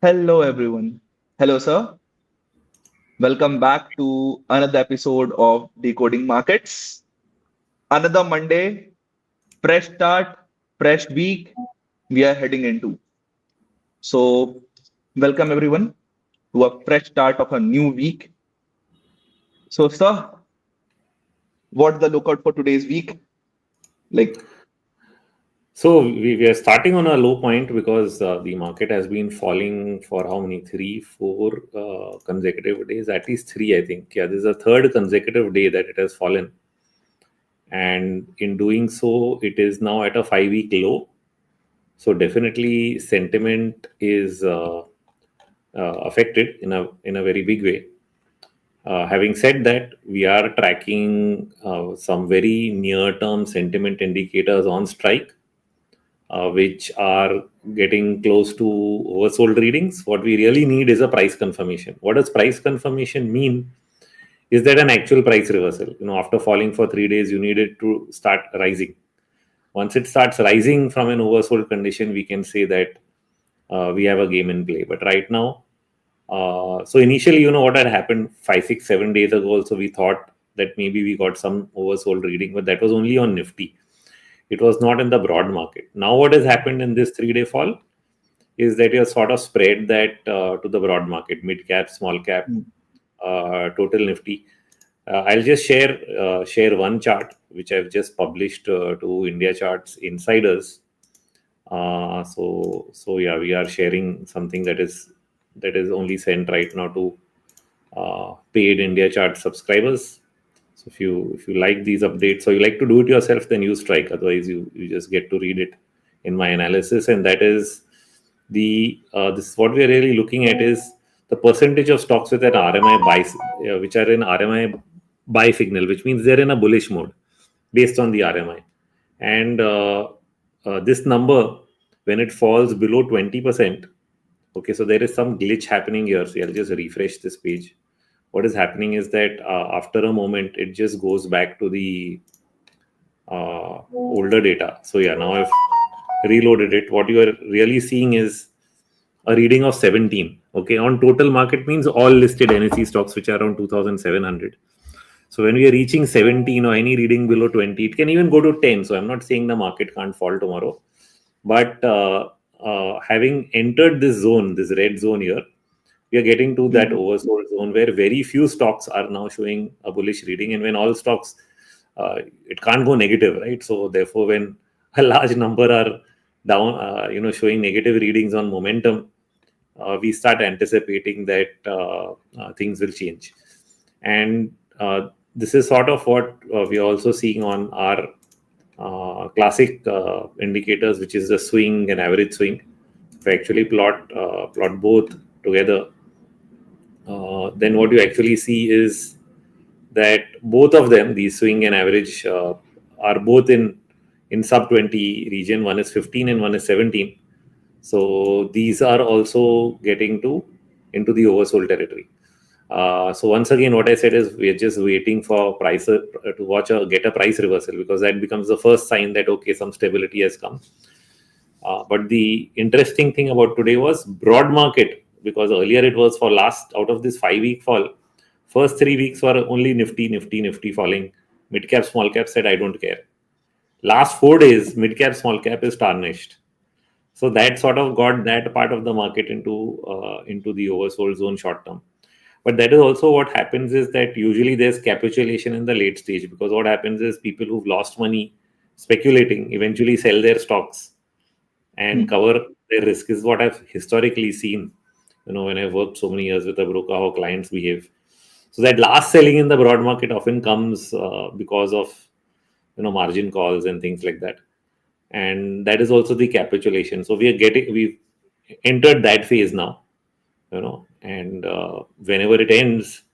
Hello, everyone. Hello, sir. Welcome back to another episode of Decoding Markets. Another Monday, fresh start, fresh week we are heading into. So, welcome everyone to a fresh start of a new week. So, sir, what's the lookout for today's week? Like, So we are starting on a low point because the market has been falling for how many? Three, four consecutive days, at least three, I think. Yeah, this is the third consecutive day that it has fallen. And in doing so, it is now at a 5 week low. So definitely sentiment is affected in a very big way. Having said that, we are tracking some very near-term sentiment indicators on strike, which are getting close to oversold readings. What we really need is a price confirmation. What does price confirmation mean? Is that an actual price reversal? After falling for 3 days, you need it to start rising. Once it starts rising from an oversold condition, we can say that we have a game in play. But right now, so initially, what had happened 5, 6, 7 days ago, also we thought that maybe we got some oversold reading, but that was only on Nifty. It was not in the broad market. Now, what has happened in this 3 day fall is that you have sort of spread that to the broad market, mid cap, small cap, total Nifty. I'll just share one chart which I've just published to India Charts Insiders. So yeah, we are sharing something that is only sent right now to paid India Chart subscribers. So if you like these updates or you like to do it yourself, then use Strike. Otherwise, you just get to read it in my analysis, and that is this is what we are really looking at is the percentage of stocks with an RMI buy, which are in RMI buy signal, which means they're in a bullish mode based on the RMI, and this number when it falls below 20%. Okay, so there is some glitch happening here. So I'll just refresh this page. What is happening is that after a moment, it just goes back to the older data. So yeah, now I've reloaded it. What you are really seeing is a reading of 17. Okay, on total market means all listed NSE stocks, which are around 2,700. So when we are reaching 17 or any reading below 20, it can even go to 10. So I'm not saying the market can't fall tomorrow, but having entered this zone, this red zone here, we are getting to that mhm. oversold zone where very few stocks are now showing a bullish reading, and when all stocks, it can't go negative, right? So therefore, when a large number are down, showing negative readings on momentum, we start anticipating that things will change, and this is sort of what we are also seeing on our classic indicators, which is the swing and average swing. If I actually plot both together, then what you actually see is that both of them, the swing and average, are both in sub 20 region. One is 15 and one is 17. So these are also getting to into the oversold territory. So once again, what I said is we are just waiting for price to get a price reversal, because that becomes the first sign that okay, some stability has come. But the interesting thing about today was broad market, because earlier it was for last out of this 5 week fall, first 3 weeks were only Nifty falling. Mid cap, small cap said I don't care. Last 4 days, mid cap, small cap is tarnished. So that sort of got that part of the market into the oversold zone short term. But that is also what happens is that usually there's capitulation in the late stage, because what happens is people who've lost money speculating eventually sell their stocks and cover their risk, is what I've historically seen. When I've worked so many years with a broker, how clients behave. So that last selling in the broad market often comes because of margin calls and things like that, and that is also the capitulation. So we've entered that phase now, and whenever it ends,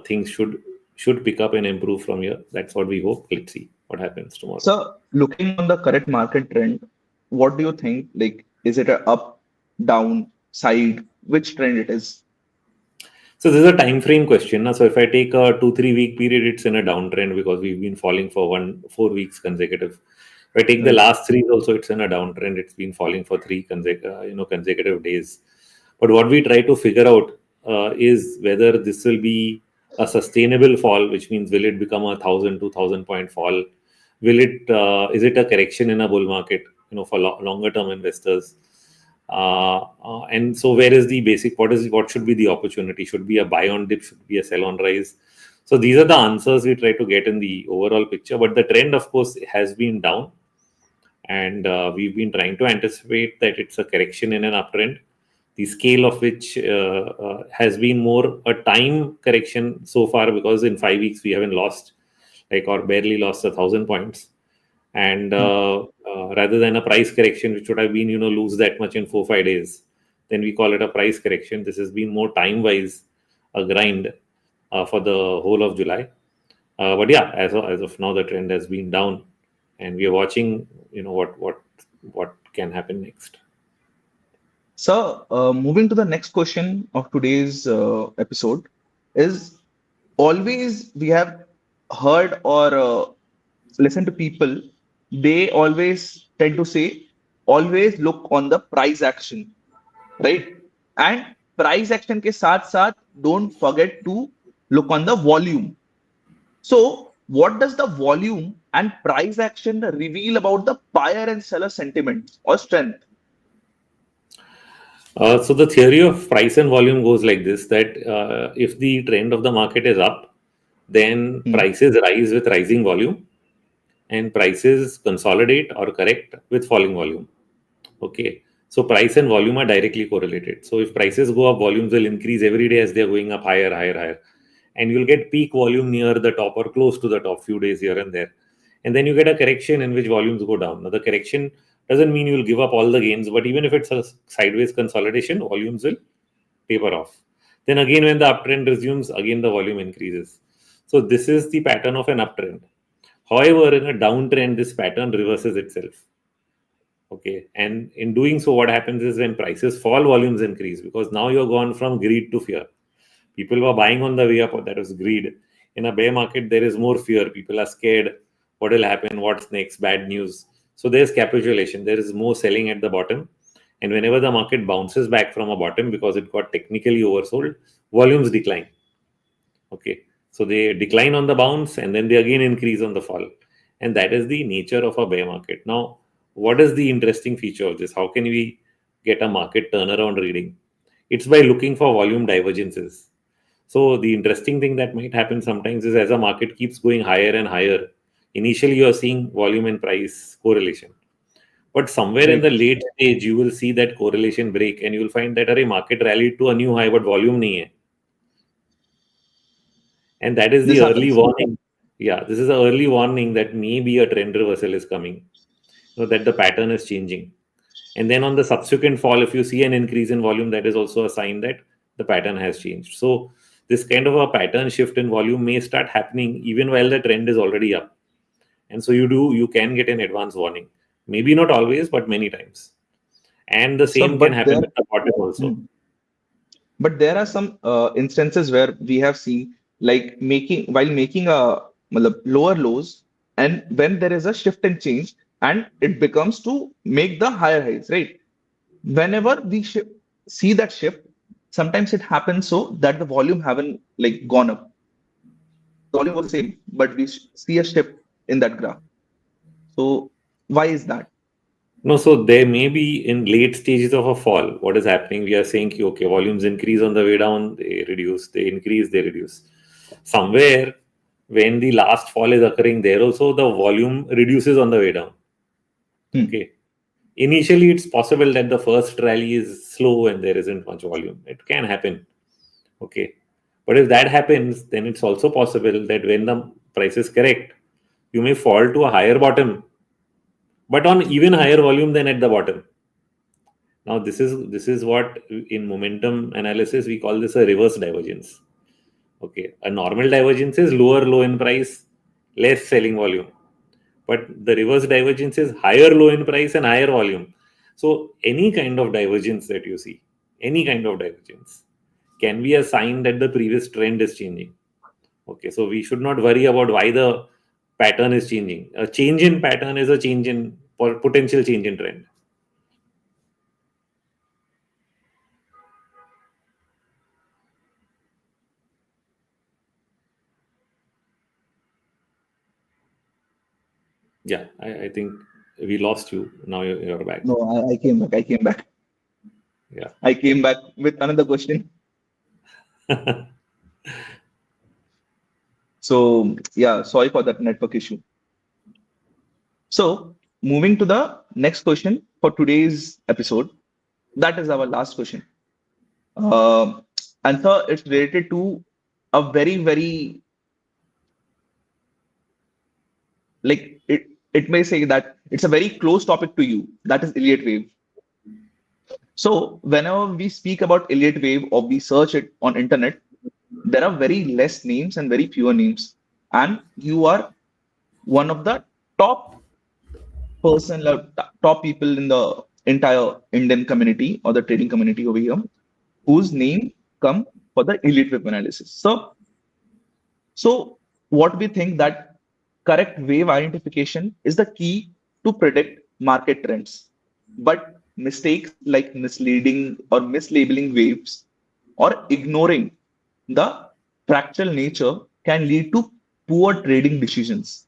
things should pick up and improve from here. That's what we hope. Let's see what happens tomorrow. So, looking on the current market trend, what do you think? Like, is it a up, down, side? Which trend it is? So this is a time frame question. So if I take a 2-3 week period, it's in a downtrend because we've been falling for 4 weeks consecutive. If I take the Right. last three, also it's in a downtrend. It's been falling for three consecutive days. But what we try to figure out is whether this will be a sustainable fall, which means will it become a 1,000-2,000 point fall? Will it is it a correction in a bull market? For longer term investors. And so, where is the basic? What should be the opportunity? Should be a buy on dip? Should be a sell on rise? So these are the answers we try to get in the overall picture. But the trend, of course, has been down, and we've been trying to anticipate that it's a correction in an uptrend, the scale of which has been more a time correction so far, because in 5 weeks we haven't lost or barely lost 1,000 points, and rather than a price correction which would have been lose that much in 4-5 days, then we call it a price correction. This has been more time wise a grind for the whole of July. But yeah, as of now, the trend has been down, and we are watching, what can happen next. So, moving to the next question of today's episode is, always we have heard or listened to people, they always tend to say, always look on the price action, right? And price action के साथ साथ don't forget to look on the volume. So, what does the volume and price action reveal about the buyer and seller sentiment or strength? So the theory of price and volume goes like this: that if the trend of the market is up, then Hmm. prices rise with rising volume, and prices consolidate or correct with falling volume. Okay. So price and volume are directly correlated. So if prices go up, volumes will increase every day as they're going up higher, higher, higher. And you'll get peak volume near the top or close to the top, few days here and there. And then you get a correction in which volumes go down. Now, the correction doesn't mean you'll give up all the gains, but even if it's a sideways consolidation, volumes will taper off. Then again, when the uptrend resumes, again the volume increases. So this is the pattern of an uptrend. However, in a downtrend, this pattern reverses itself. Okay. And in doing so, what happens is when prices fall, volumes increase, because now you're gone from greed to fear. People were buying on the way up, that was greed. In a bear market, there is more fear. People are scared. What will happen? What's next? Bad news. So there's capitulation. There is more selling at the bottom. And whenever the market bounces back from a bottom because it got technically oversold, volumes decline. Okay. So they decline on the bounce and then they again increase on the fall. And that is the nature of a bear market. Now, what is the interesting feature of this? How can we get a market turnaround reading? It's by looking for volume divergences. So the interesting thing that might happen sometimes is, as a market keeps going higher and higher, initially you are seeing volume and price correlation. But somewhere in Right. the late stage, you will see that correlation break and you will find that a market rallied to a new high, but volume nahi hai. And that is This the early happens. warning. Yeah, this is an early warning that maybe a trend reversal is coming, that the pattern is changing. And then on the subsequent fall, if you see an increase in volume, that is also a sign that the pattern has changed. So this kind of a pattern shift in volume may start happening even while the trend is already up. And so you can get an advance warning. Maybe not always, but many times. And the So, same can but happen there, at the bottom also. hmm. But there are some instances where we have seen, like making a lower lows, and when there is a shift and change, and it becomes to make the higher highs, right? Whenever we see that shift, sometimes it happens so that the volume haven't like gone up. The volume was same, but we see a shift in that graph. So why is that? No, so there may be in late stages of a fall. What is happening? We are saying, okay, volumes increase on the way down, they reduce, they increase, they reduce. Somewhere, when the last fall is occurring, there also the volume reduces on the way down. Hmm. Okay. Initially, it's possible that the first rally is slow and there isn't much volume. It can happen. Okay. But if that happens, then it's also possible that when the price is correct, you may fall to a higher bottom, but on even higher volume than at the bottom. Now, this is what in momentum analysis we call this a reverse divergence. Okay, a normal divergence is lower low in price, less selling volume. But the reverse divergence is higher low in price and higher volume. So any kind of divergence that you see, any kind of divergence, can be a sign that the previous trend is changing. Okay, so we should not worry about why the pattern is changing. A change in pattern is a change in or potential change in trend. Yeah, I think we lost you. Now you're back. No, I came back. I came back. Yeah. I came back with another question. So yeah, sorry for that network issue. So moving to the next question for today's episode. That is our last question. Um and sir, it's related to a very like it may say that it's a very close topic to you. That is Elliott wave. So whenever we speak about Elliott wave or we search it on internet, there are very less names and very fewer names. And you are one of the top top people in the entire Indian community or the trading community over here, whose name come for the Elliott wave analysis. So what we think that correct wave identification is the key to predict market trends. But mistakes like misleading or mislabeling waves or ignoring the fractal nature can lead to poor trading decisions.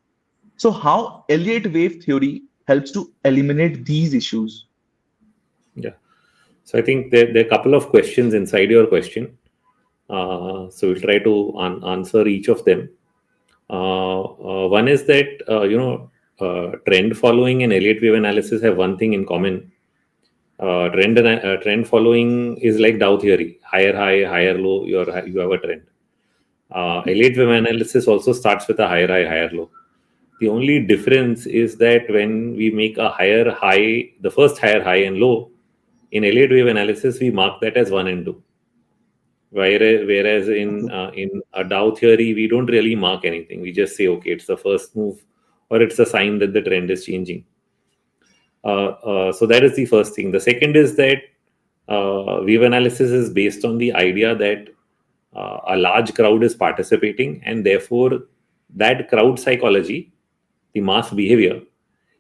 So how Elliott wave theory helps to eliminate these issues? Yeah. So I think there are a couple of questions inside your question. So we'll try to answer each of them. One is that trend following and Elliott wave analysis have one thing in common. Trend following is like Dow theory: higher high, higher low. You have a trend. Elliott wave analysis also starts with a higher high, higher low. The only difference is that when we make a higher high, the first higher high and low, in Elliott wave analysis, we mark that as 1 and 2. Whereas in a Dow theory, we don't really mark anything. We just say, okay, it's the first move, or it's a sign that the trend is changing. So that is the first thing. The second is that wave analysis is based on the idea that a large crowd is participating, and therefore that crowd psychology, the mass behavior,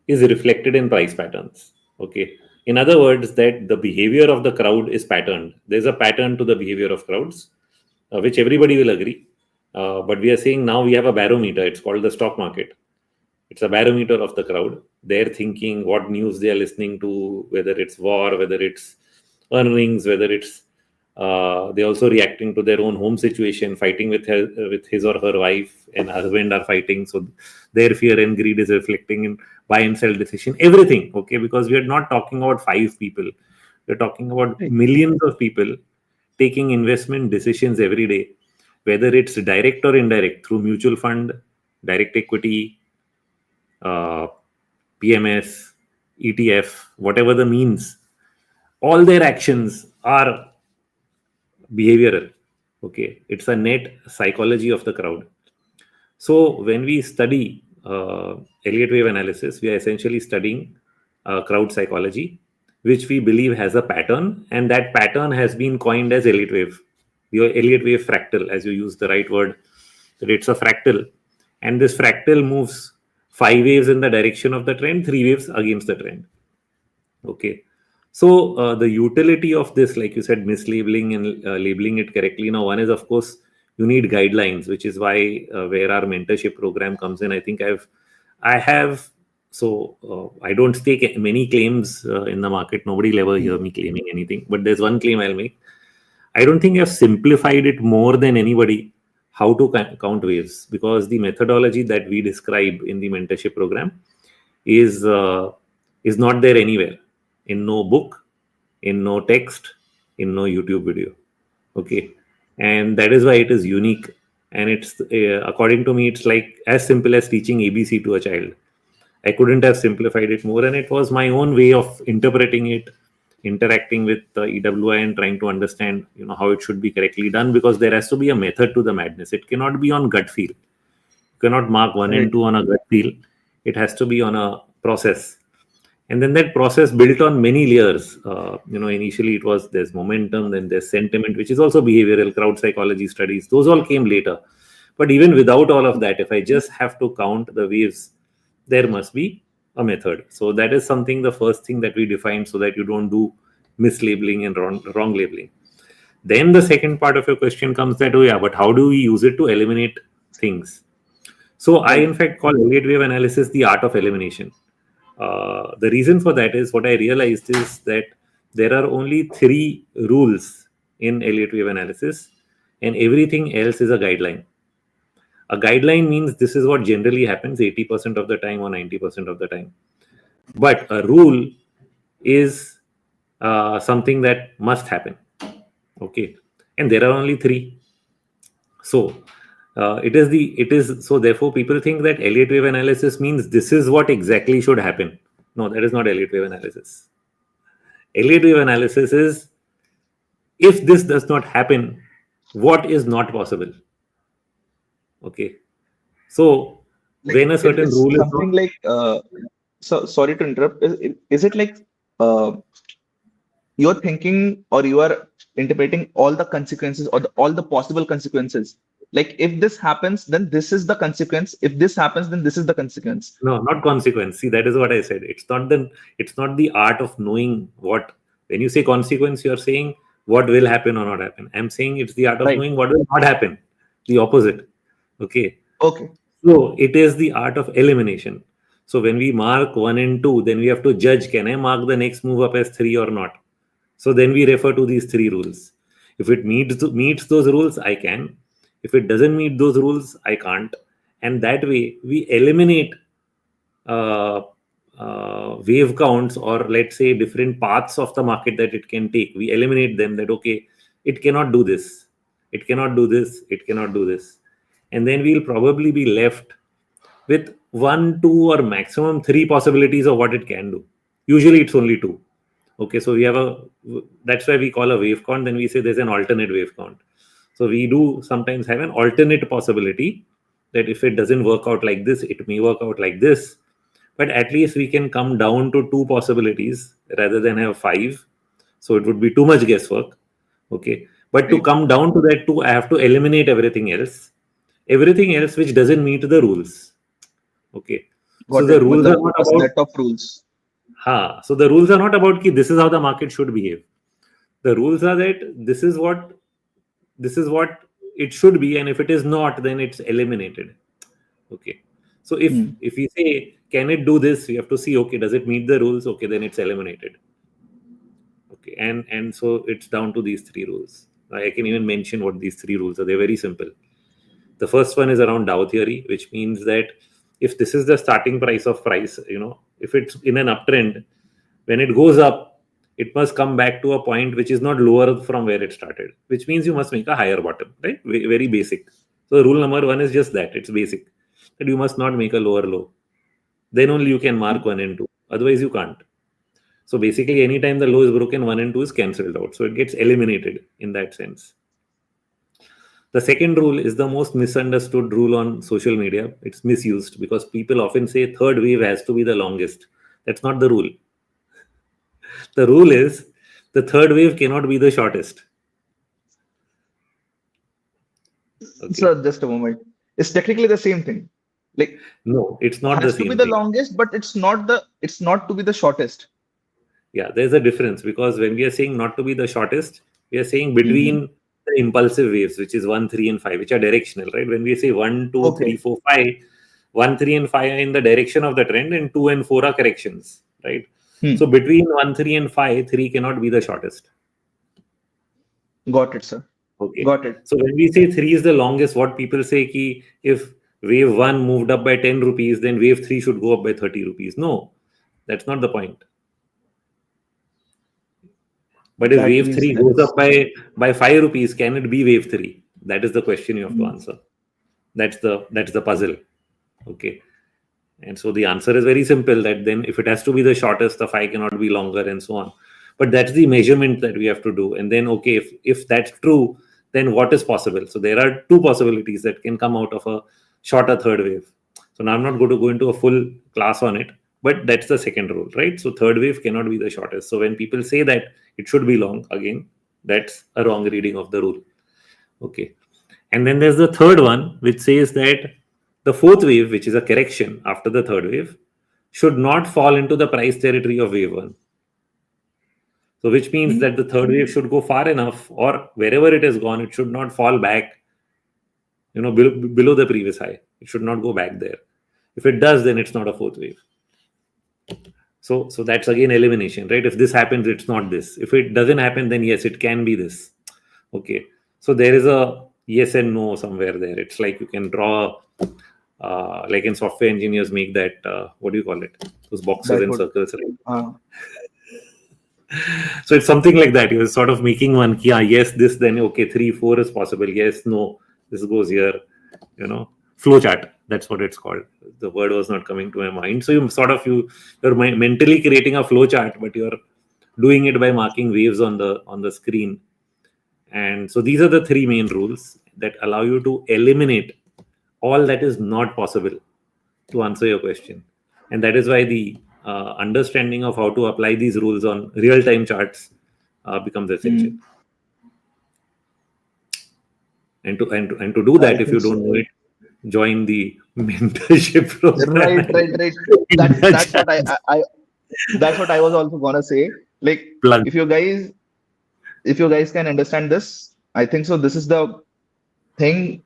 is reflected in price patterns. Okay. In other words, that the behavior of the crowd is patterned. There's a pattern to the behavior of crowds, which everybody will agree. But we are saying now we have a barometer. It's called the stock market. It's a barometer of the crowd. They're thinking, what news they are listening to, whether it's war, whether it's earnings, whether it's they're also reacting to their own home situation, fighting with his or her wife and husband are fighting. So their fear and greed is reflecting in buy and sell decision, everything. Okay, because we are not talking about 5 people. We're talking about Right. millions of people taking investment decisions every day, whether it's direct or indirect through mutual fund, direct equity, uh, PMS, ETF, whatever the means. All their actions are behavioral. Okay, it's a net psychology of the crowd. So when we study Elliott wave analysis, we are essentially studying crowd psychology, which we believe has a pattern, and that pattern has been coined as Elliott wave. The Elliott wave fractal, as you use the right word, that it's a fractal, and this fractal moves 5 waves in the direction of the trend, 3 waves against the trend. Okay. So the utility of this, like you said, mislabeling and labeling it correctly. Now, one is, of course, you need guidelines, which is why where our mentorship program comes in. I think I have. So I don't stake many claims in the market. Nobody will ever hear me claiming anything. But there's one claim I'll make. I don't think I've simplified it more than anybody how to count waves, because the methodology that we describe in the mentorship program is not there anywhere, in no book, in no text, in no YouTube video. Okay, and that is why it is unique. And it's according to me, it's like as simple as teaching ABC to a child. I couldn't have simplified it more, and it was my own way of interpreting it, interacting with the EWI and trying to understand, how it should be correctly done, because there has to be a method to the madness. It cannot be on gut feel. You cannot mark 1 and Right. 2 on a gut feel. It has to be on a process. And then that process built on many layers. Initially there's momentum, then there's sentiment, which is also behavioral, crowd psychology studies. Those all came later. But even without all of that, if I just have to count the waves, there must be a method. So that is something, the first thing that we defined, so that you don't do mislabeling and wrong labeling. Then the second part of your question comes that, oh yeah, but how do we use it to eliminate things? So I, Right. in fact, call Elliott wave analysis the art of elimination. The reason for that is what I realized is that there are only three rules in Elliott wave analysis, and everything else is a guideline. A guideline means this is what generally happens 80% of the time or 90% of the time. But a rule is something that must happen. Okay. And there are only three. So it is so therefore people think that Elliott wave analysis means this is what exactly should happen. No, that is not Elliott wave analysis. Elliott wave analysis is if this does not happen, what is not possible? Okay. So Like when a certain it's rule is not, something like so sorry to interrupt. Is it like uh you're thinking or you are interpreting all the consequences or all the possible consequences? Like if this happens, then this is the consequence. If this happens, then this is the consequence. no, not consequence. See, that is what I said. It's not the art of knowing what. When you say consequence, you're saying what will happen or not happen. I'm saying it's the art of Right. knowing what will not happen. The opposite. Okay. Okay. So it is the art of elimination. So when we mark 1 and 2, then we have to judge, can I mark the next move up as 3 or not? So then we refer to these three rules. If it meets those rules, I can. If it doesn't meet those rules, I can't. And that way we eliminate uh, wave counts, or let's say different paths of the market that it can take. We eliminate them, that okay, it cannot do this, it cannot do this, it cannot do this. And then we'll probably be left with one, two, or maximum three possibilities of what it can do. Usually it's only two. Okay, so we have that's why we call a wave count. Then we say there's an alternate wave count. So we do sometimes have an alternate possibility that if it doesn't work out like this, it may work out like this. But at least we can come down to two possibilities rather than have five. So it would be too much guesswork. Okay. But to Right. come down to that two, I have to eliminate everything else which doesn't meet the rules. Okay. So Got the it. rules are Matlab, not a about, set of rules. so the rules are not about ki this is how the market should behave. The rules are that this is what it should be, and if it is not, then it's eliminated. Okay. So if Hmm. if we say can it do this, we have to see, okay, does it meet the rules? Okay, then it's eliminated. Okay, and so it's down to these three rules. I can even mention what these three rules are. They're very simple. The first one is around Dow theory, which means that if this is the starting price of price, if it's in an uptrend, when it goes up, it must come back to a point which is not lower from where it started, which means you must make a higher bottom, right? Very basic. So rule number one is just that. It's basic. That you must not make a lower low. Then only you can mark 1 and 2. Otherwise, you can't. So basically, anytime the low is broken, 1 and 2 is cancelled out. So it gets eliminated in that sense. The second rule is the most misunderstood rule on social media. It's misused because people often say third wave has to be the longest. That's not the rule. The rule is the third wave cannot be the shortest. Okay. So just a moment. It's technically the same thing. Like No, it's not the has to be same the thing. longest, but it's not to be the shortest. Yeah, there's a difference because when we are saying not to be the shortest, we are saying Hmm. between the impulsive waves, which is 1, 3, and 5, which are directional, right? When we say 1, 2, 3, Okay. 4, 5, 1, 3, and 5 are in the direction of the trend, and 2 and 4 are corrections, right? So Hmm. between 1, 3, and 5, 3 cannot be the shortest. Got it, sir. Okay. Got it. So when we say 3 is the longest, what people say ki if wave 1 moved up by 10 rupees, then wave 3 should go up by 30 rupees. No, that's not the point. But if That wave means 3 goes up by 5 rupees, can it be wave 3? That is the question you have to Hmm. answer. That's the puzzle. Okay. And so the answer is very simple, that then if it has to be the shortest, the 5 cannot be longer and so on. But that's the measurement that we have to do. And then, okay, if that's true, then what is possible? So there are two possibilities that can come out of a shorter third wave. So now I'm not going to go into a full class on it, but that's the second rule, right? So third wave cannot be the shortest. So when people say that it should be long, again, that's a wrong reading of the rule. Okay. And then there's the third one, which says that the fourth wave, which is a correction after the third wave, should not fall into the price territory of wave one. So, which means Hmm. that the third wave should go far enough, or wherever it has gone, it should not fall back, below the previous high. It should not go back there. If it does, then it's not a fourth wave. So that's again elimination, right? If this happens, it's not this. If it doesn't happen, then yes, it can be this. Okay. So there is a yes and no somewhere there. It's like you can draw, like in software engineers make that, what do you call it? Those boxes and circles, right? So it's something like that. You're sort of making one, yes, this, then okay, 3, 4 is possible. Yes, no, this goes here, flow chart. That's what it's called. The word was not coming to my mind. So you're mentally creating a flow chart, but you're doing it by marking waves on the screen. And so these are the 3 main rules that allow you to eliminate all that is not possible to answer your question. And that is why the understanding of how to apply these rules on real-time charts becomes essential. And to do that, if you don't know it, join the mentorship program. Right. That's what I was also gonna say. Like, if you guys can understand this, I think so. This is the thing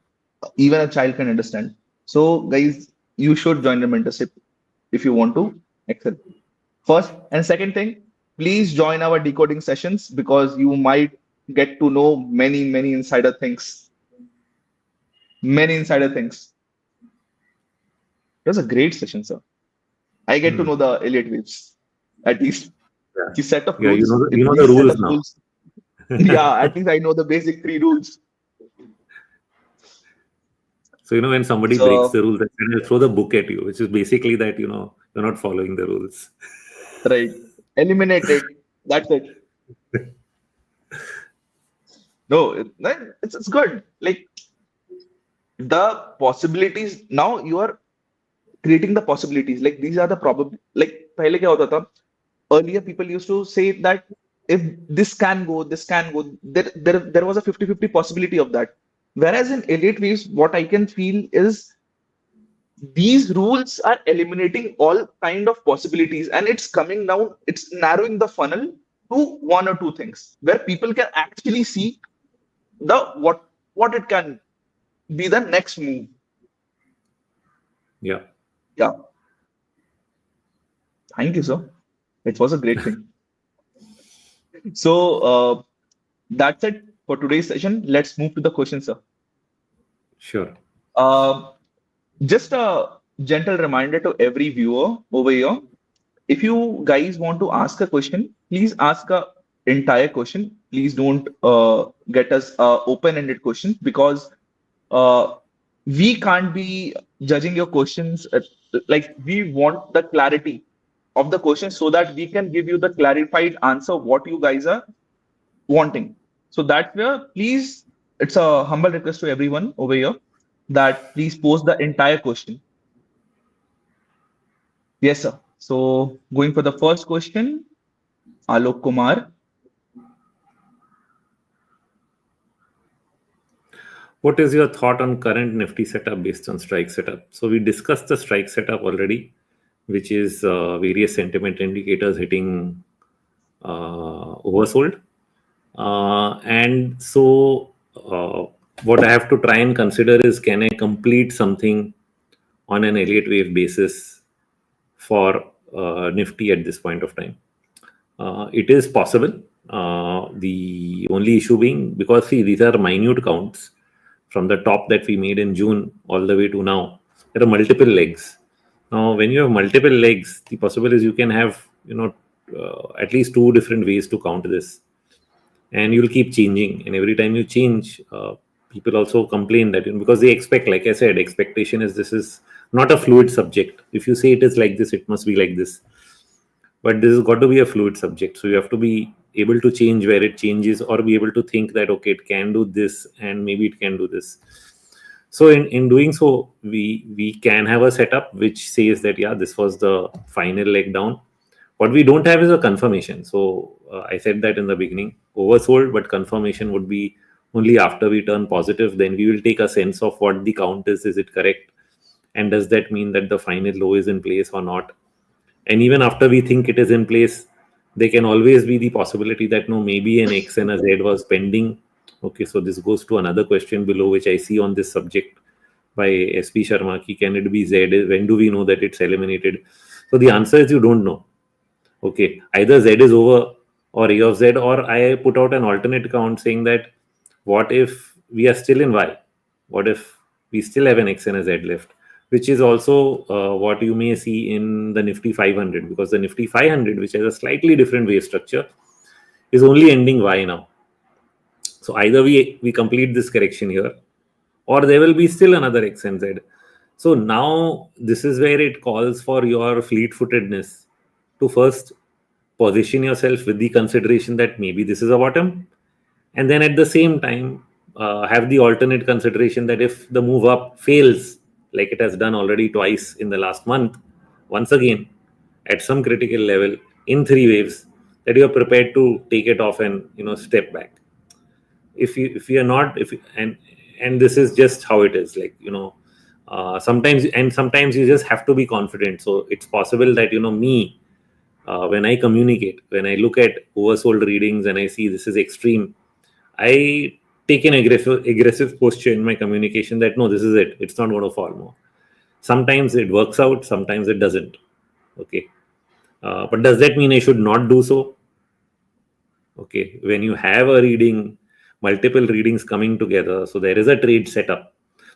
even a child can understand. So, guys, you should join the mentorship if you want to excel. First and second thing, please join our decoding sessions because you might get to know many insider things. It was a great session, sir. I get to know the Elliott waves, at least. The set of rules. You know the rules now. Yeah, at least I know the basic 3 rules. So, when somebody breaks the rules, they'll throw the book at you, which is basically that, you're not following the rules. Right. Eliminate it. That's it. No, it's good. Like, the possibilities, now you are creating the possibilities. Like, these are the probable, like, pehle kya hota tha? Earlier people used to say that if this can go, there was a 50-50 possibility of that. Whereas in Elliott waves, what I can feel is these rules are eliminating all kind of possibilities, and it's coming down, it's narrowing the funnel to 1 or 2 things where people can actually see what it can be the next move. Yeah. Thank you, sir. It was a great thing. So that's it for today's session. Let's move to the questions, sir. Sure. Just a gentle reminder to every viewer over here. If you guys want to ask a question, please ask an entire question. Please don't get us open-ended questions because we can't be judging your questions. Like, we want the clarity of the question so that we can give you the clarified answer what you guys are wanting. So that's where, please, it's a humble request to everyone over here that please post the entire question. Yes, sir. So going for the first question, Alok Kumar. What is your thought on current Nifty setup based on strike setup? So we discussed the strike setup already, which is various sentiment indicators hitting oversold. And so what I have to try and consider is, can I complete something on an Elliott wave basis for Nifty at this point of time? It is possible. The only issue being, because see, these are minute counts from the top that we made in June all the way to now. There are multiple legs. Now, when you have multiple legs, the possible is you can have at least 2 different ways to count this, and you'll keep changing. And every time you change, people also complain that because they expect, like I said, expectation is this is not a fluid subject. If you say it is like this, it must be like this. But this has got to be a fluid subject. So you have to be able to change where it changes, or be able to think that, okay, it can do this and maybe it can do this. So in doing so, we can have a setup which says that, yeah, this was the final leg down. What we don't have is a confirmation. So I said that in the beginning, oversold, but confirmation would be only after we turn positive. Then we will take a sense of what the count is. Is it correct? And does that mean that the final low is in place or not? And even after we think it is in place, there can always be the possibility that no, maybe an X and a Z was pending. Okay, so this goes to another question below, which I see on this subject, by SP Sharma. Can it be Z? When do we know that it's eliminated? So the answer is you don't know. Okay, either Z is over or A of Z, or I put out an alternate count saying that what if we are still in Y? What if we still have an X and a Z left? Which is also what you may see in the Nifty 500, because the Nifty 500, which has a slightly different wave structure, is only ending Y now. So either we complete this correction here, or there will be still another X and Z. So now this is where it calls for your fleet-footedness to first position yourself with the consideration that maybe this is a bottom, and then at the same time have the alternate consideration that if the move up fails, like it has done already twice in the last month, once again at some critical level in 3 waves, that you are prepared to take it off and step back. If you are not, if and this is just how it is, like sometimes you just have to be confident. So it's possible that me, when I communicate, when I look at oversold readings and I see this is extreme, I take an aggressive posture in my communication that no, this is it, it's not going to fall more. Sometimes it works out, sometimes it doesn't. Okay, but does that mean I should not do so? Okay, when you have a reading, multiple readings coming together, so there is a trade setup.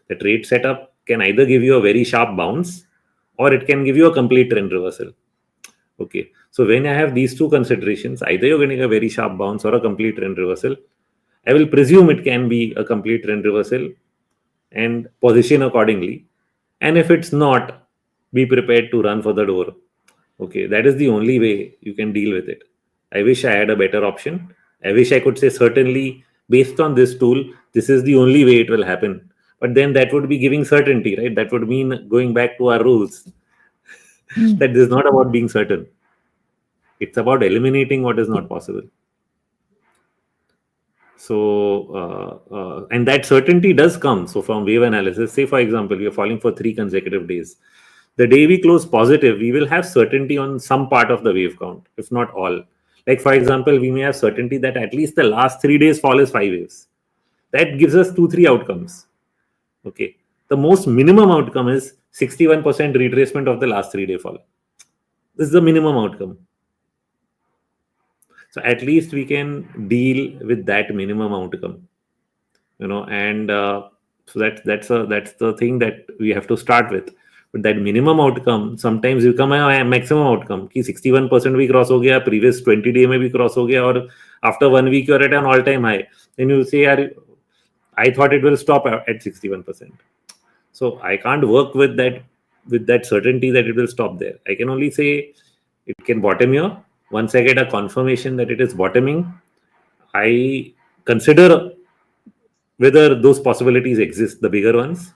The trade setup can either give you a very sharp bounce, or it can give you a complete trend reversal. Okay, so when I have these two considerations, either you're getting a very sharp bounce or a complete trend reversal, I will presume it can be a complete trend reversal and position accordingly. And if it's not, be prepared to run for the door. Okay, that is the only way you can deal with it. I wish I had a better option. I wish I could say certainly based on this tool, this is the only way it will happen. But then that would be giving certainty, right? That would mean going back to our rules. That is not about being certain. It's about eliminating what is not possible. So, and that certainty does come. So from wave analysis, say for example, we are falling for 3 consecutive days. The day we close positive, we will have certainty on some part of the wave count, if not all. Like for example, we may have certainty that at least the last 3 days fall is 5 waves. That gives us 2-3 outcomes. Okay. The most minimum outcome is 61% retracement of the last 3-day fall. This is the minimum outcome. So at least we can deal with that minimum outcome, and so that's the thing that we have to start with. But that minimum outcome, sometimes you come a maximum outcome कि 61% भी cross हो गया, previous 20 day में भी cross हो गया, और after 1 week you're at an all time high. Then you say, I thought it will stop at 61%. So I can't work with that certainty that it will stop there. I can only say it can bottom here. Once I get a confirmation that it is bottoming, I consider whether those possibilities exist, the bigger ones,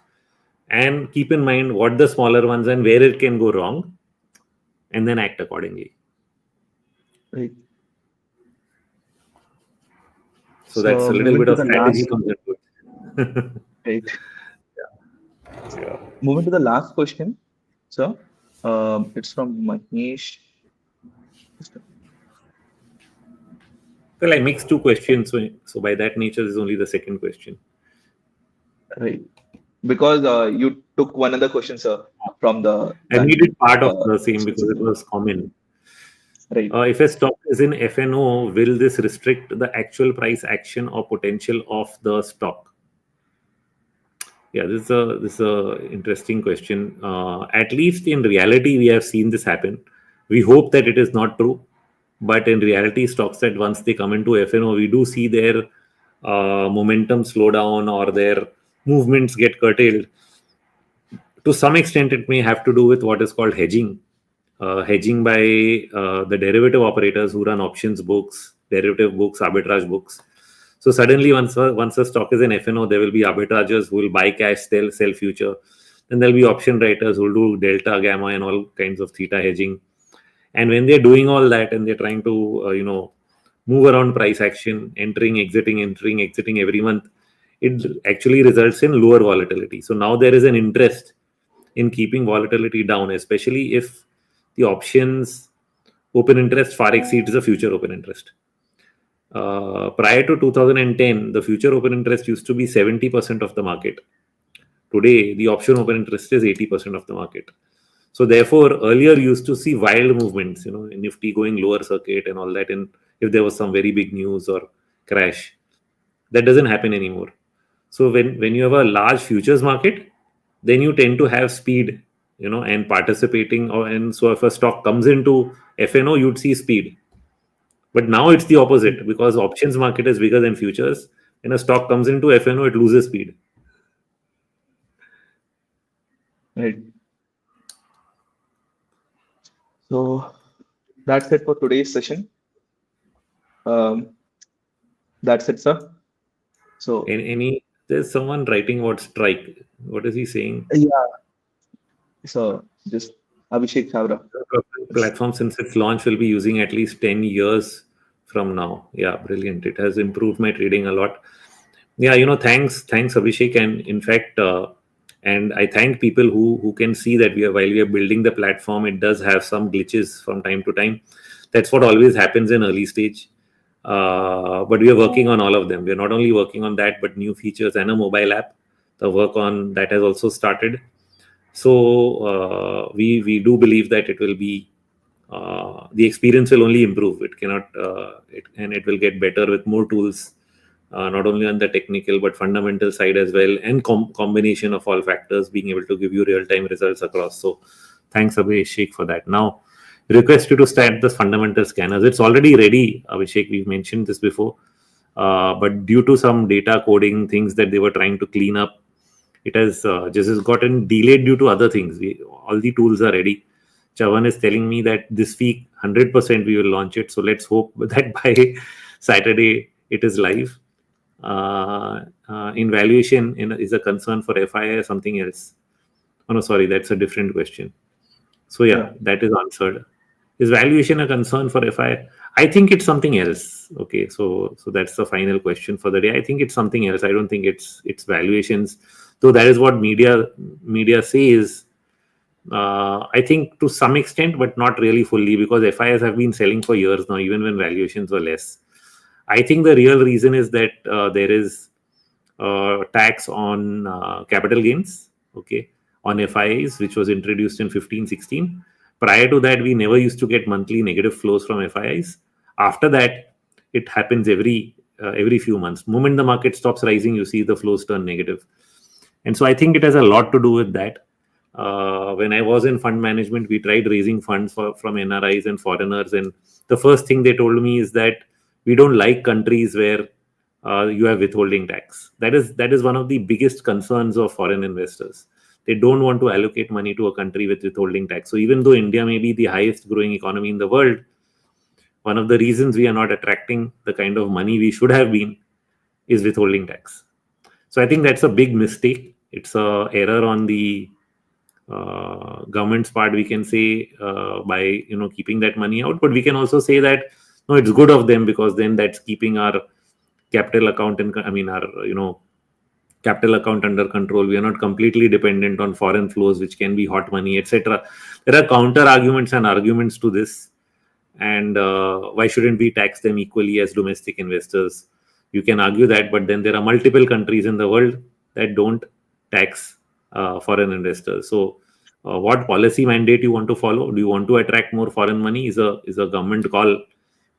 and keep in mind what the smaller ones and where it can go wrong, and then act accordingly. Right. So that's a little bit of strategy comes into it. Right. Yeah. Moving to the last question, sir. It's from Mahesh. Well, I mixed 2 questions, so by that nature, this is only the second question. Right. Because you took one other question, sir, from the. I made it part of the same because it was common. Right. If a stock is in FNO, will this restrict the actual price action or potential of the stock? Yeah, this is a interesting question. At least in reality, we have seen this happen. We hope that it is not true, but in reality, stocks that once they come into FNO, we do see their momentum slow down or their movements get curtailed. To some extent, it may have to do with what is called hedging. Hedging by the derivative operators who run options books, derivative books, arbitrage books. So suddenly, once a stock is in FNO, there will be arbitragers who will buy cash, sell future. Then there'll be option writers who will do delta, gamma, and all kinds of theta hedging. And when they're doing all that and they're trying to move around price action, entering, exiting every month, it actually results in lower volatility. So now there is an interest in keeping volatility down, especially if the options open interest far exceeds the future open interest. Prior to 2010, the future open interest used to be 70% of the market. Today, the option open interest is 80% of the market. So therefore, earlier you used to see wild movements, Nifty going lower circuit and all that. And if there was some very big news or crash, that doesn't happen anymore. So when you have a large futures market, then you tend to have speed, and participating. And so if a stock comes into FNO, you'd see speed. But now it's the opposite because options market is bigger than futures. When a stock comes into FNO, it loses speed. Right. So that's it for today's session. That's it, sir. So There's someone writing about strike. What is he saying? yeah, so just Abhishek Chavra. Platform since its launch will be using at least 10 years from now. Yeah, brilliant. It has improved my trading a lot. Yeah, thanks Abhishek. And in fact, and I thank people who can see that while we are building the platform, it does have some glitches from time to time. That's what always happens in early stage. But we are working on all of them. We are not only working on that, but new features and a mobile app. The work on that has also started. So we do believe that it will be the experience will only improve. It cannot, and it will get better with more tools, not only on the technical but fundamental side as well, and combination of all factors being able to give you real-time results across. So thanks Abhishek for that. Now request you to start the fundamental scanners. It's already ready, Abhishek. We've mentioned this before, but due to some data coding things that they were trying to clean up, it has just gotten delayed due to other things. All the tools are ready. Chavan is telling me that this week 100% we will launch it. So let's hope that by Saturday it is live. In valuation is a concern for FII or something else? Oh no, sorry, that's a different question. So yeah, that is answered. Is valuation a concern for FII? I think it's something else. Okay, so that's the final question for the day. I think it's something else. I don't think it's valuations, though that is what media says. I think to some extent, but not really fully, because FIs have been selling for years now, even when valuations were less. I think the real reason is that there is tax on capital gains, okay, on FIs, which was introduced in 15-16. Prior to that, we never used to get monthly negative flows from FIs. After that, it happens every few months. Moment the market stops rising, you see the flows turn negative. And so I think it has a lot to do with that. When I was in fund management, we tried raising funds from NRIs and foreigners. And the first thing they told me is that we don't like countries where you have withholding tax. That is one of the biggest concerns of foreign investors. They don't want to allocate money to a country with withholding tax. So even though India may be the highest growing economy in the world, one of the reasons we are not attracting the kind of money we should have been is withholding tax. So I think that's a big mistake. It's a error on the government's part, we can say, by keeping that money out. But we can also say that no, it's good of them, because then that's keeping our capital account our capital account under control. We are not completely dependent on foreign flows, which can be hot money, etc. There are counter arguments and arguments to this, and why shouldn't we tax them equally as domestic investors? You can argue that, but then there are multiple countries in the world that don't tax foreign investors. So what policy mandate you want to follow? Do you want to attract more foreign money? Is a government call.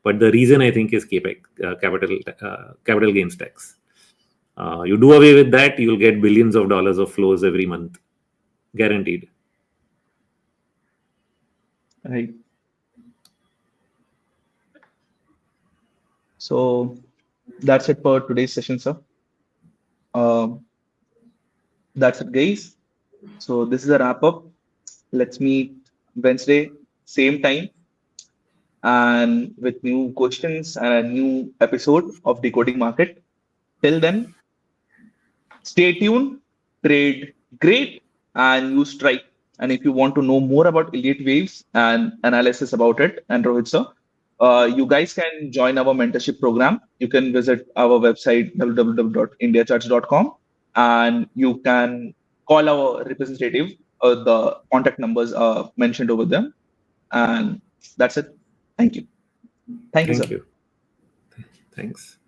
But the reason I think is capital gains tax. You do away with that, you'll get billions of dollars of flows every month, guaranteed. Right. So that's it for today's session, sir. That's it, guys. So this is a wrap up. Let's meet Wednesday, same time, and with new questions and a new episode of Decoding Market. Till then, stay tuned, trade great, and use strike. And if you want to know more about Elliott waves and analysis about it, and Rohit sir, you guys can join our mentorship program. You can visit our website www.indiacharts.com, and you can call our representative. The contact numbers are mentioned over there. And that's it. Thank you. Thank you, sir. Thanks.